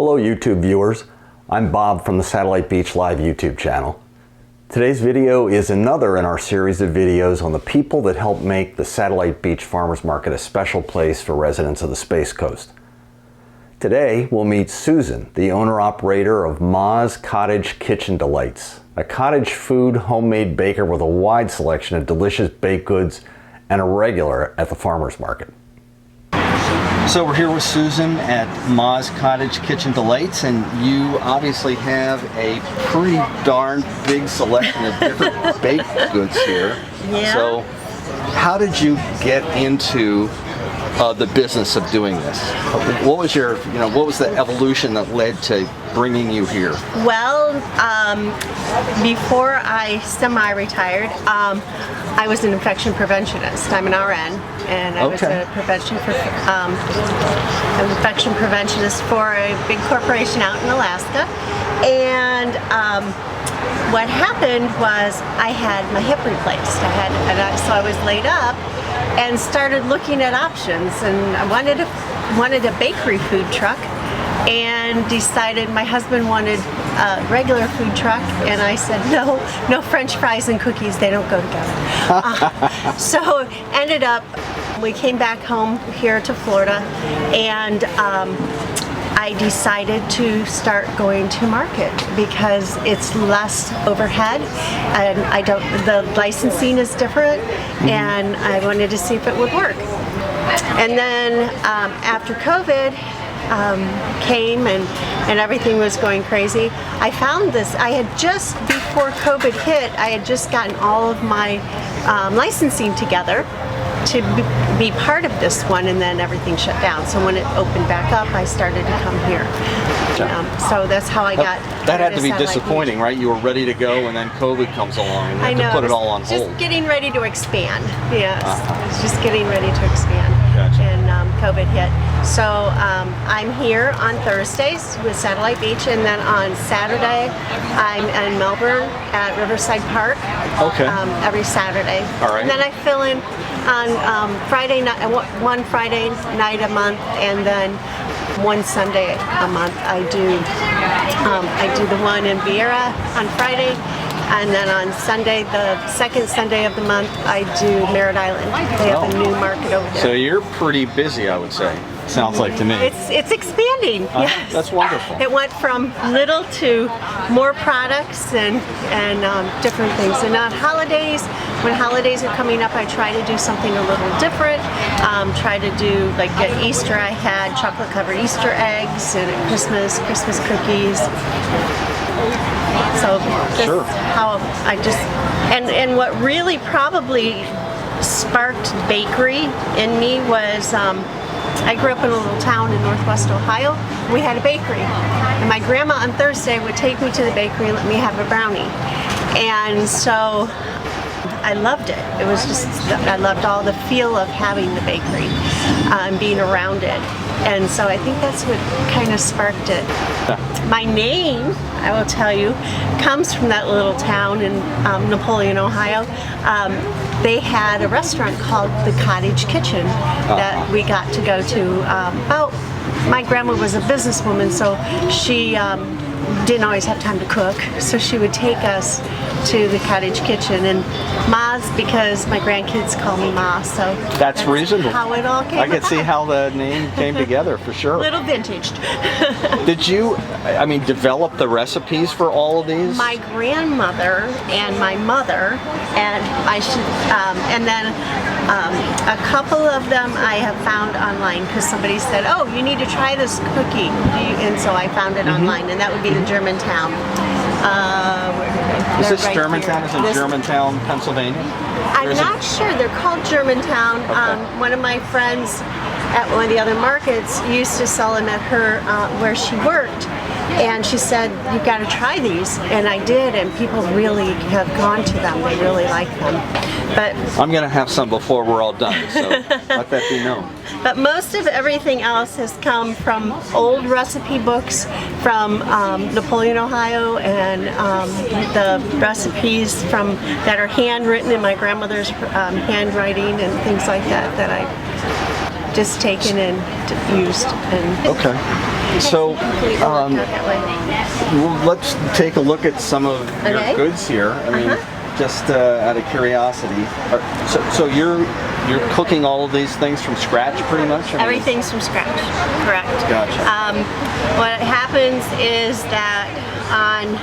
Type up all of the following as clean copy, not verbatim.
Hello YouTube viewers, I'm Bob from the Satellite Beach Live YouTube channel. Today's video is another in our series of videos on the people that help make the Satellite Beach Farmers Market a special place for residents of the Space Coast. Today we'll meet Susan, the owner-operator of Ma's Cottage Kitchen Delights, a cottage food homemade baker with a wide selection of delicious baked goods and a regular at the farmers market. So we're here with Susan at Ma's Cottage Kitchen Delights, and you obviously have a pretty darn big selection of different baked goods here. Yeah. So how did you get into the business of doing this? What was your, what was the evolution that led to bringing you here? Well, before I semi-retired, I was an infection preventionist. I'm an RN, and I was an infection preventionist for a big corporation out in Alaska. And what happened was I had my hip replaced. So I was laid up and started looking at options, and I wanted a bakery food truck, and decided my husband wanted a regular food truck, and I said no French fries and cookies, they don't go together. So ended up, we came back home here to Florida, and I decided to start going to market because it's less overhead, and the licensing is different, and I wanted to see if it would work. And then after COVID came and everything was going crazy, I found this. I had just, before COVID hit, I had just gotten all of my licensing together to be part of this one, and then everything shut down. So when it opened back up, I started to come here. So that's how I got. That had to be disappointing, right? You were ready to go, and then COVID comes along, and you had to put it all on hold. Just getting ready to expand. Yes, I was just getting ready to expand. Gotcha. And COVID hit. So I'm here on Thursdays with Satellite Beach, and then on Saturday I'm in Melbourne at Riverside Park. Okay. Every Saturday. All right. And then I fill in on Friday night, one Friday night a month, and then one Sunday a month. I do the one in Vieira on Friday, and then on Sunday, the second Sunday of the month, I do Merritt Island. They have a new market over there. So you're pretty busy, I would say. Sounds like to me. It's expanding. Yes. That's wonderful. It went from little to more products and different things. And on holidays, when holidays are coming up, I try to do something a little different. Try to do, like at Easter, I had chocolate covered Easter eggs, and at Christmas cookies. So that's how I just, and what really probably sparked bakery in me was I grew up in a little town in northwest Ohio. We had a bakery, and my grandma on Thursday would take me to the bakery and let me have a brownie. And so I loved it. It was just, I loved all the feel of having the bakery and being around it. And so I think that's what kind of sparked it. My name, I will tell you, comes from that little town in Napoleon, Ohio. They had a restaurant called the Cottage Kitchen that we got to go to. My grandma was a businesswoman, so she didn't always have time to cook, so she would take us to the Cottage Kitchen, and Ma's because my grandkids call me Ma, so that's reasonable. How it all came I could about. see how the name came together for sure. Little vintaged. Did you, develop the recipes for all of these? My grandmother and my mother, and and then a couple of them I have found online because somebody said, "Oh, you need to try this cookie," and so I found it online, and that would be the Germantown. Is this Germantown? Is it Germantown, Pennsylvania? I'm not sure. They're called Germantown. One of my friends at one of the other markets used to sell them at her where she worked, and she said, "You've got to try these," and I did, and people really have gone to them. They really like them. But I'm going to have some before we're all done, so let that be known. But most of everything else has come from old recipe books from Napoleon, Ohio, and the recipes that are handwritten in my grandmother's handwriting and things like that I just taken and used. And okay. So, Out that way. well, let's take a look at some of your Okay. goods here. I mean, just out of curiosity. So you're cooking all of these things from scratch, pretty much? I mean, Everything's from scratch, correct. Gotcha. What happens is that on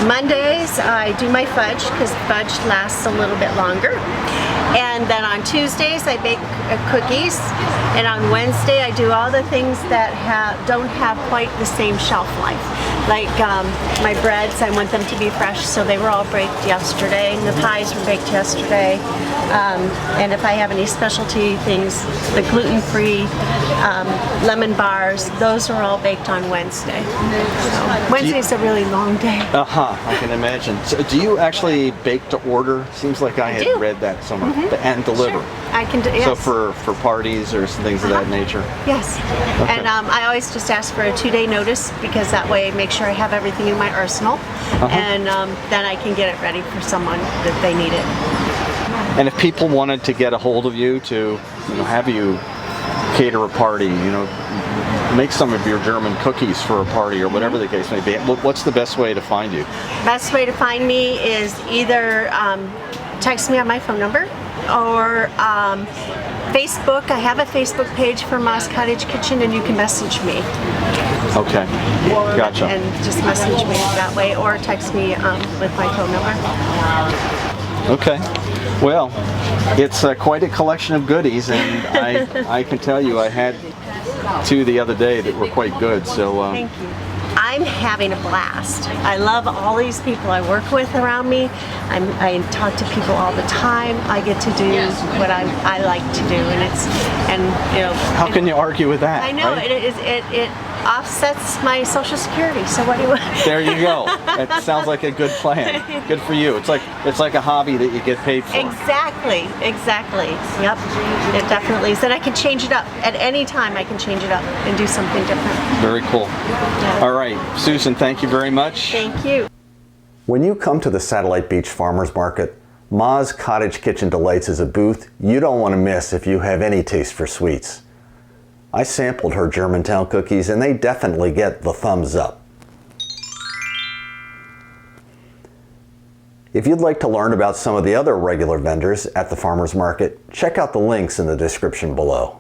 Mondays I do my fudge, because fudge lasts a little bit longer. And then on Tuesdays I bake cookies, and on Wednesday I do all the things that don't have quite the same shelf life. Like my breads, I want them to be fresh, so they were all baked yesterday. The pies were baked yesterday. And if I have any specialty things, the gluten-free lemon bars, those are all baked on Wednesday. So Wednesday's a really long day. I can imagine. So do you actually bake to order? Seems like I had read that somewhere. And deliver. Sure. I can do, yes. So for parties or things of that nature? Yes. Okay. And I always just ask for a 2-day notice, because that way I make sure I have everything in my arsenal, and then I can get it ready for someone that they need it. And if people wanted to get a hold of you to, have you cater a party, make some of your German cookies for a party or whatever the case may be, what's the best way to find you? Best way to find me is either text me on my phone number, or Facebook. I have a Facebook page for Ma's Cottage Kitchen, and you can message me. Okay, gotcha. And just message me that way, or text me with my phone number. Okay. Well, it's quite a collection of goodies, and I can tell you I had 2 the other day that were quite good. So Thank you. I'm having a blast. I love all these people I work with around me. I talk to people all the time. I get to do what I like to do, and how can you argue with that? I know, right? it offsets my Social Security. So what do you want? There you go. It sounds like a good plan. Good for you. It's like a hobby that you get paid for. Exactly. Yep. It definitely is. And I can change it up at any time. I can change it up and do something different. Very cool. Yeah. All right, Susan, thank you very much. Thank you. When you come to the Satellite Beach Farmers Market, Ma's Cottage Kitchen Delights is a booth you don't want to miss if you have any taste for sweets. I sampled her Germantown cookies, and they definitely get the thumbs up. If you'd like to learn about some of the other regular vendors at the farmers market, check out the links in the description below.